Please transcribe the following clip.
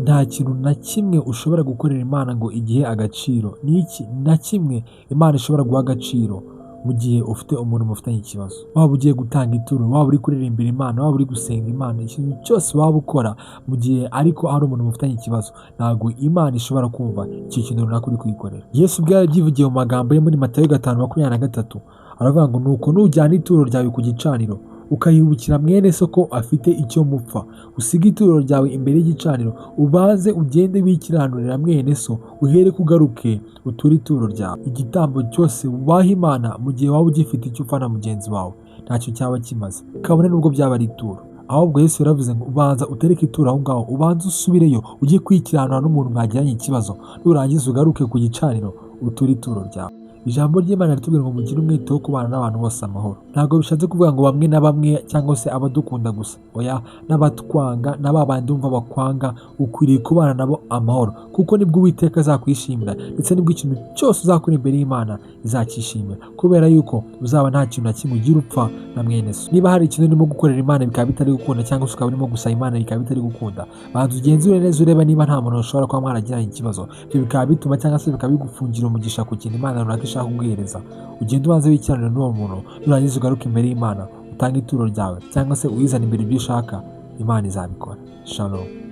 nta kintu na kimwe ushobora gukorera Imana ngo igihe agaciro. Ni iki na kimwe Imana ishobora guha agaciro mu gihe ufite umuntu mufitanye ikibazo. Waba ugiye gutanga ituro, waba uri kuririmbira Imana, waba uri gusenga Imana, ikintu cyose waba ukora mu gihe ariko hari umuntu mufitanye ikibazo, ntabwo Imana ishobora kumva icyo kintu runaka uri kuyikorera. Yesu ubwo yabyivugiye mu magambo ye muri Matayo 5:23, aravuga ngo nuko nujyana ituro ryawe ku gicaniro ukahibukira mwene so ko afite icyo mupfa, usiga ituro ryawe imbere y'igicaniro, ubanze ugende wikiranurira mwene so, uhereko ugaruke uture ituro ryawe. Igitambo cyose wubaha Imana mu gihe waba ugifite icyo upfa na mugenzi wawe ntacyo cyaba kimaze, kabone nubwo byaba ari ituro. Ahubwo Yesu yaravuze ngo ubanza utereke ituro aho ngaho, ubanze usubireyo ujye kwikiranura n'umuntu mwagiranye ikibazo, nurangiza ugaruke ku gicaniro uture ituro ryawe. Ijambo ry'Imana ritubwira ngo mugire umwete wo kubana n'abantu bose amahoro. Ntabwo bishatse kuvuga ngo bamwe na bamwe cyangwa se abadukunda gusa, oya, n'abatwanga na ba bandi umva bakwanga ukwiriye kubana nabo amahoro, kuko nibwo Uwiteka azakwishimira ndetse nibwo ikintu cyose uzakora imbere y'Imana izacyishimira, kubera yuko uzaba nta kintu na kimwe ugira upfa na mwene so. Niba hari ikintu urimo gukorera Imana bikaba bitari gukunda, cyangwa se ukaba urimo gusaba Imana bikaba bitari gukunda, banza ugenzure neza ureba niba nta muntu ushobora kuba mwaragiranye ikibazo. Ibyo bikaba bituma cyangwa se bikaba bigufungira umugisha ku kintu Imana runaka ishaka kuguhereza. Ugende ubanze wikiranure n'uwo muntu, nurangiza ugaruke imbere y'Imana utange ituro ryawe, cyangwa se uyizane imbere ibyo ushaka, Imana izabikora. Shalom.